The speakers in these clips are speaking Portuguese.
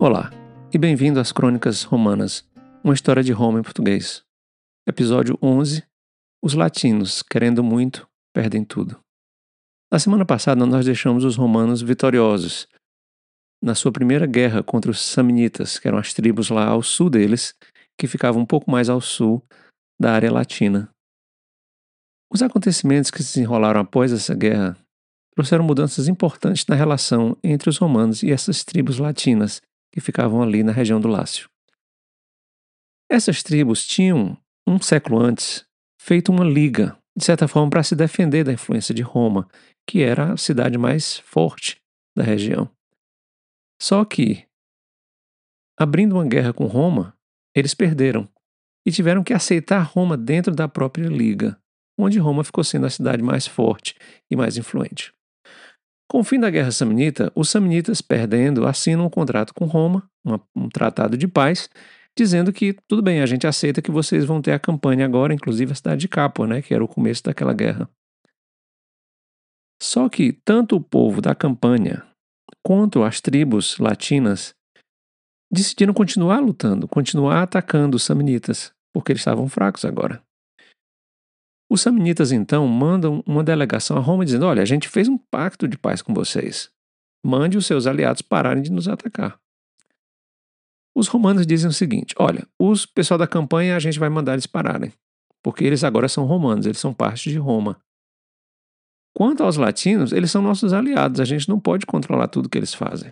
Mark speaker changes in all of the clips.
Speaker 1: Olá, e bem-vindo às Crônicas Romanas, uma história de Roma em português. Episódio 11. Os latinos, querendo muito, perdem tudo. Na semana passada nós deixamos os romanos vitoriosos na sua primeira guerra contra os samnitas, que eram as tribos lá ao sul deles, que ficavam um pouco mais ao sul da área latina. Os acontecimentos que se desenrolaram após essa guerra trouxeram mudanças importantes na relação entre os romanos e essas tribos latinas que ficavam ali na região do Lácio. Essas tribos tinham, um século antes, feito uma liga, de certa forma, para se defender da influência de Roma, que era a cidade mais forte da região. Só que, abrindo uma guerra com Roma, eles perderam e tiveram que aceitar Roma dentro da própria liga, onde Roma ficou sendo a cidade mais forte e mais influente. Com o fim da Guerra Samnita, os samnitas, perdendo, assinam um contrato com Roma, um tratado de paz, dizendo que tudo bem, a gente aceita que vocês vão ter a campanha agora, inclusive a cidade de Capua, né, que era o começo daquela guerra. Só que tanto o povo da campanha quanto as tribos latinas decidiram continuar lutando, continuar atacando os samnitas, porque eles estavam fracos agora. Os samnitas, então, mandam uma delegação a Roma dizendo: olha, a gente fez um pacto de paz com vocês. Mande os seus aliados pararem de nos atacar. Os romanos dizem o seguinte: olha, os pessoal da campanha a gente vai mandar eles pararem, porque eles agora são romanos, eles são parte de Roma. Quanto aos latinos, eles são nossos aliados, a gente não pode controlar tudo que eles fazem.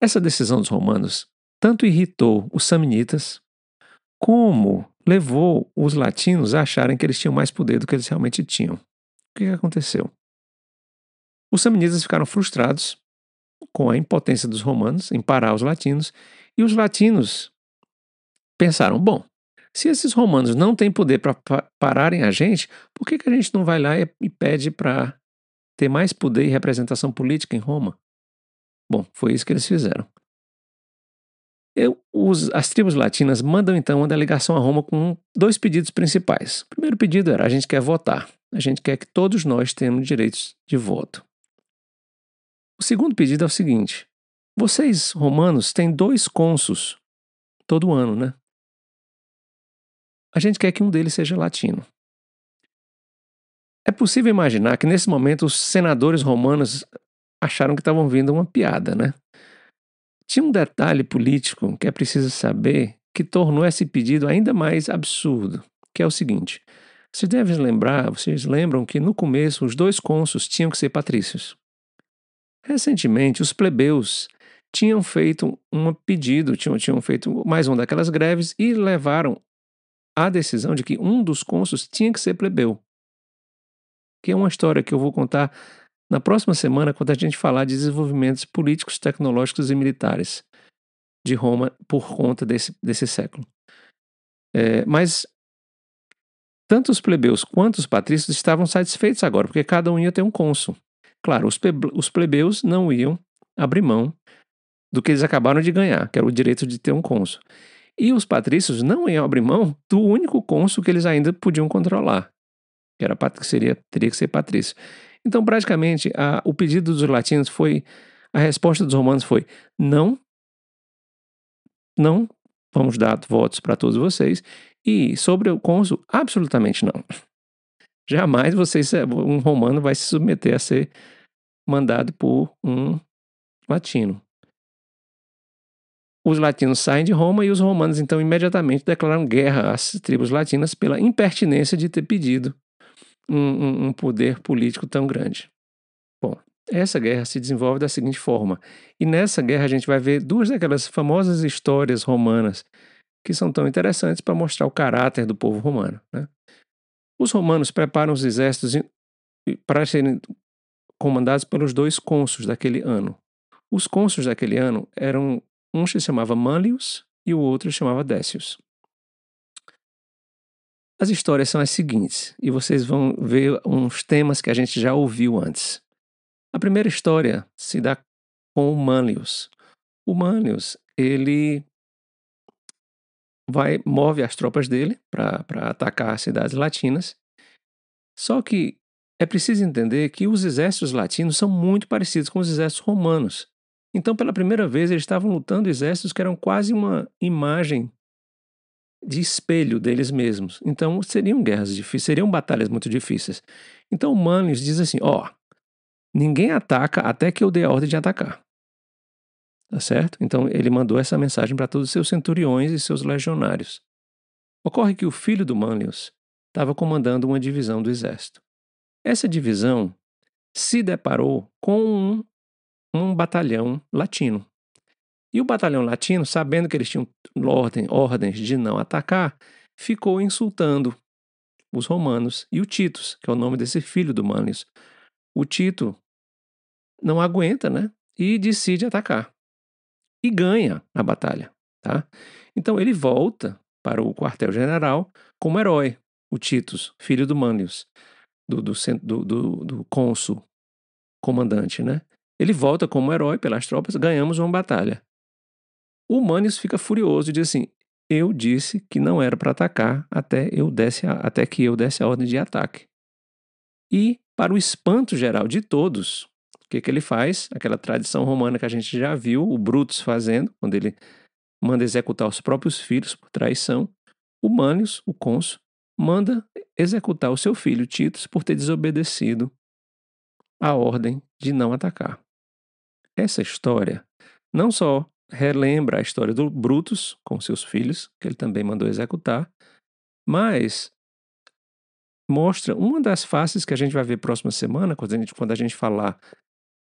Speaker 1: Essa decisão dos romanos tanto irritou os samnitas, como levou os latinos a acharem que eles tinham mais poder do que eles realmente tinham. O que aconteceu? Os samnitas ficaram frustrados com a impotência dos romanos em parar os latinos, e os latinos pensaram: bom, se esses romanos não têm poder para pararem a gente, por que a gente não vai lá e pede para ter mais poder e representação política em Roma? Bom, foi isso que eles fizeram. As tribos latinas mandam então uma delegação a Roma com dois pedidos principais. O primeiro pedido era: a gente quer votar, a gente quer que todos nós tenhamos direitos de voto. O segundo pedido é o seguinte: vocês, romanos, têm 2 cônsuls todo ano, né? A gente quer que um deles seja latino. É possível imaginar que nesse momento os senadores romanos acharam que estavam vendo uma piada, né? Tinha um detalhe político que é preciso saber que tornou esse pedido ainda mais absurdo, que é o seguinte: vocês lembram que no começo os 2 cônsuls tinham que ser patrícios. Recentemente, os plebeus tinham feito um pedido, tinham feito mais uma daquelas greves e levaram à decisão de que um dos cônsuls tinha que ser plebeu. Que é uma história que eu vou contar na próxima semana, quando a gente falar de desenvolvimentos políticos, tecnológicos e militares de Roma por conta desse século. Mas tanto os plebeus quanto os patrícios estavam satisfeitos agora, porque cada um ia ter um cônsul. Claro, os plebeus não iam abrir mão do que eles acabaram de ganhar, que era o direito de ter um cônsul. E os patrícios não iam abrir mão do único cônsul que eles ainda podiam controlar, que teria que ser patrício. Então, praticamente, o pedido dos latinos foi, a resposta dos romanos foi: não vamos dar votos para todos vocês, e sobre o cônsul, absolutamente não. Jamais um romano vai se submeter a ser mandado por um latino. Os latinos saem de Roma e os romanos, então, imediatamente declaram guerra às tribos latinas pela impertinência de ter pedido um poder político tão grande. Bom, essa guerra se desenvolve da seguinte forma, e nessa guerra a gente vai ver 2 daquelas famosas histórias romanas que são tão interessantes para mostrar o caráter do povo romano, né? Os romanos preparam os exércitos para serem comandados pelos 2 cônsuls daquele ano. Os cônsuls daquele ano eram, um se chamava Manlius e o outro se chamava Décius. As histórias são as seguintes, e vocês vão ver uns temas que a gente já ouviu antes. A primeira história se dá com o Manlius. O Manlius, ele move as tropas dele para atacar as cidades latinas. Só que é preciso entender que os exércitos latinos são muito parecidos com os exércitos romanos. Então, pela primeira vez, eles estavam lutando exércitos que eram quase uma imagem de espelho deles mesmos. Então, seriam guerras difíceis, seriam batalhas muito difíceis. Então, o Manlius diz assim: ó, ninguém ataca até que eu dê a ordem de atacar. Tá certo? Então, ele mandou essa mensagem para todos os seus centuriões e seus legionários. Ocorre que o filho do Manlius estava comandando uma divisão do exército. Essa divisão se deparou com um batalhão latino. E o batalhão latino, sabendo que eles tinham ordens de não atacar, ficou insultando os romanos e o Titus, que é o nome desse filho do Manlius. O Tito não aguenta, né? E decide atacar. E ganha a batalha, tá? Então ele volta para o quartel-general como herói, o Titus, filho do Manlius, do cônsul, comandante, né? Ele volta como herói pelas tropas, ganhamos uma batalha. O Manlius fica furioso e diz assim: eu disse que não era para atacar até que eu desse a ordem de ataque. E, para o espanto geral de todos, o que ele faz? Aquela tradição romana que a gente já viu, o Brutus fazendo, quando ele manda executar os próprios filhos por traição, o Manlius, o cônsul, manda executar o seu filho Titus por ter desobedecido a ordem de não atacar. Essa história não só relembra a história do Brutus com seus filhos, que ele também mandou executar, mas mostra uma das faces que a gente vai ver próxima semana, quando a gente falar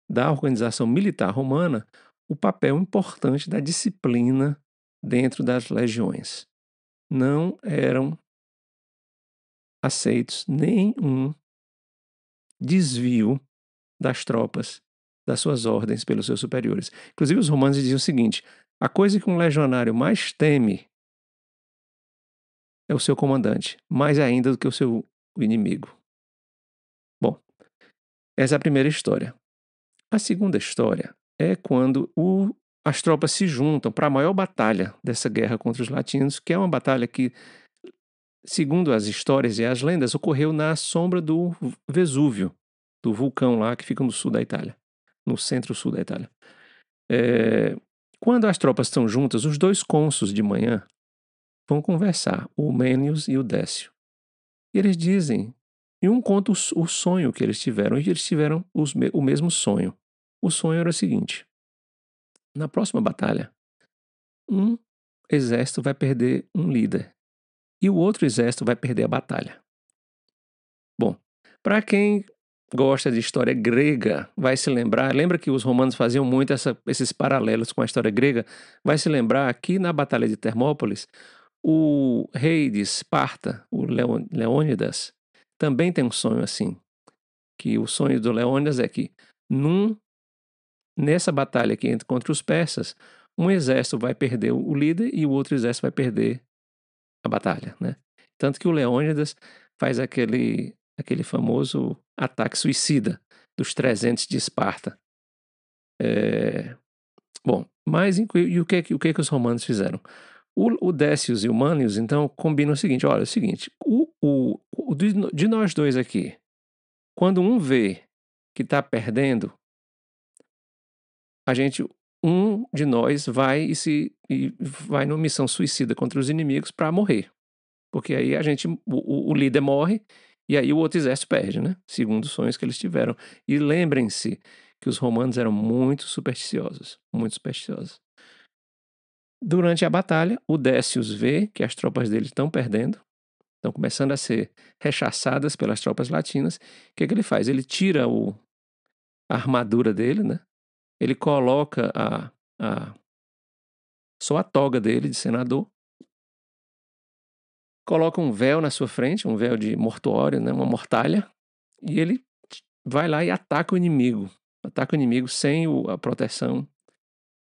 Speaker 1: da organização militar romana, o papel importante da disciplina dentro das legiões. Não eram aceitos nenhum desvio das tropas, das suas ordens pelos seus superiores. Inclusive, os romanos diziam o seguinte: a coisa que um legionário mais teme é o seu comandante, mais ainda do que o seu inimigo. Bom, essa é a primeira história. A segunda história é quando as tropas se juntam para a maior batalha dessa guerra contra os latinos, que é uma batalha que, segundo as histórias e as lendas, ocorreu na sombra do Vesúvio, do vulcão lá que fica no sul da Itália, no centro-sul da Itália. Quando as tropas estão juntas, os dois cônsuls de manhã vão conversar, o Mênius e o Décio. E eles dizem, e um conta o sonho que eles tiveram, e eles tiveram o mesmo sonho. O sonho era o seguinte: na próxima batalha, um exército vai perder um líder e o outro exército vai perder a batalha. Bom, para quem gosta de história grega, vai se lembrar, lembra que os romanos faziam muito esses paralelos com a história grega, vai se lembrar que na Batalha de Termópolis, o rei de Esparta, o Leônidas, também tem um sonho assim, que o sonho do Leônidas é que nessa batalha aqui contra os persas, um exército vai perder o líder e o outro exército vai perder a batalha, né? Tanto que o Leônidas faz aquele famoso ataque suicida dos 300 de Esparta. Bom, mas e o que os romanos fizeram? O Décius e o Manlius, então, combinam o seguinte: olha, é o seguinte, de nós dois aqui, quando um vê que está perdendo, um de nós vai vai numa missão suicida contra os inimigos para morrer. Porque aí o líder morre e aí o outro exército perde, né? Segundo os sonhos que eles tiveram. E lembrem-se que os romanos eram muito supersticiosos, muito supersticiosos. Durante a batalha, o Décius vê que as tropas dele estão perdendo, estão começando a ser rechaçadas pelas tropas latinas. O que ele faz? Ele tira a armadura dele, né? Ele coloca só a toga dele de senador, coloca um véu na sua frente, um véu de mortuório, né? Uma mortalha, e ele vai lá e ataca o inimigo sem a proteção.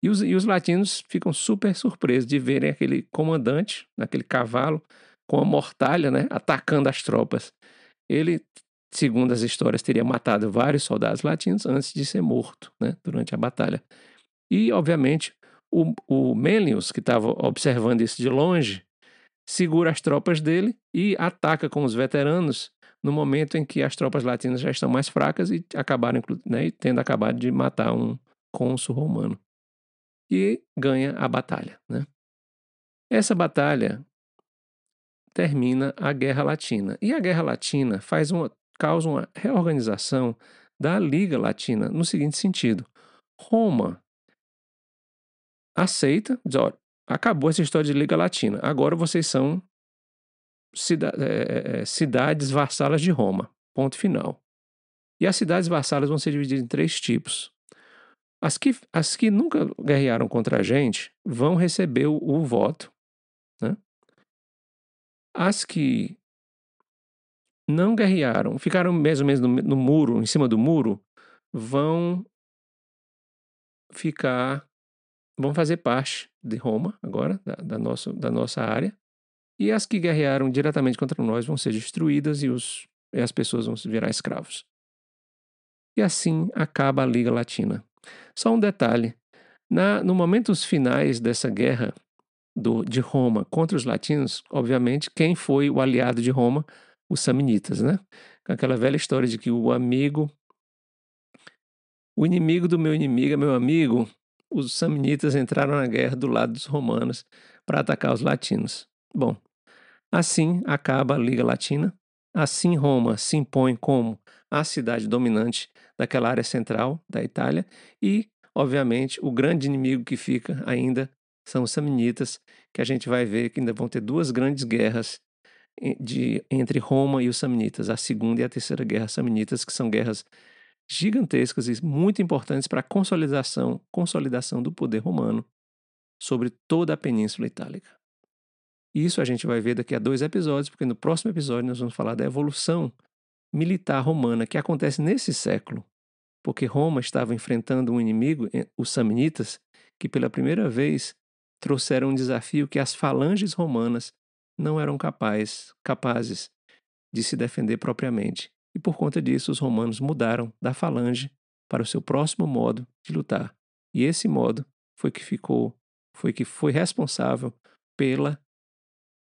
Speaker 1: E os latinos ficam super surpresos de verem aquele comandante, aquele cavalo, com a mortalha, né, atacando as tropas. Ele, segundo as histórias, teria matado vários soldados latinos antes de ser morto, né, durante a batalha. E, obviamente, o Mênius, que estava observando isso de longe, segura as tropas dele e ataca com os veteranos no momento em que as tropas latinas já estão mais fracas e acabaram, né, tendo acabado de matar um cônsul romano. e ganha a batalha, né? Essa batalha termina a Guerra Latina. E a Guerra Latina causa uma reorganização da Liga Latina no seguinte sentido: Roma aceita, diz, olha, acabou essa história de Liga Latina, agora vocês são cidades vassalas de Roma, ponto final. E as cidades vassalas vão ser divididas em 3 tipos. As que nunca guerrearam contra a gente vão receber o voto, né? As que não guerrearam, ficaram mais ou menos no muro, em cima do muro, vão ficar, vão fazer parte de Roma agora, da nossa área, e as que guerrearam diretamente contra nós vão ser destruídas e as pessoas vão se virar escravos. E assim acaba a Liga Latina. Só um detalhe, no momentos finais dessa guerra de Roma contra os latinos, obviamente, quem foi o aliado de Roma? Os samnitas, né? Aquela velha história de que o inimigo do meu inimigo é meu amigo. Os samnitas entraram na guerra do lado dos romanos para atacar os latinos. Bom, assim acaba a Liga Latina. Assim Roma se impõe como a cidade dominante daquela área central da Itália e, obviamente, o grande inimigo que fica ainda são os samnitas, que a gente vai ver que ainda vão ter 2 grandes guerras entre Roma e os samnitas, a Segunda e a Terceira Guerra Samnitas, que são guerras gigantescas e muito importantes para a consolidação do poder romano sobre toda a Península Itálica. Isso a gente vai ver daqui a 2 episódios, porque no próximo episódio nós vamos falar da evolução militar romana que acontece nesse século, porque Roma estava enfrentando um inimigo, os samnitas, que pela primeira vez trouxeram um desafio que as falanges romanas não eram capazes de se defender propriamente. E por conta disso, os romanos mudaram da falange para o seu próximo modo de lutar. E esse modo foi que foi responsável pela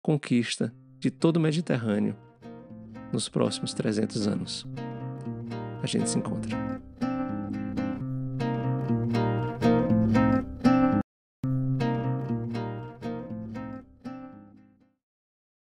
Speaker 1: conquista de todo o Mediterrâneo nos próximos 300 anos. A gente se encontra.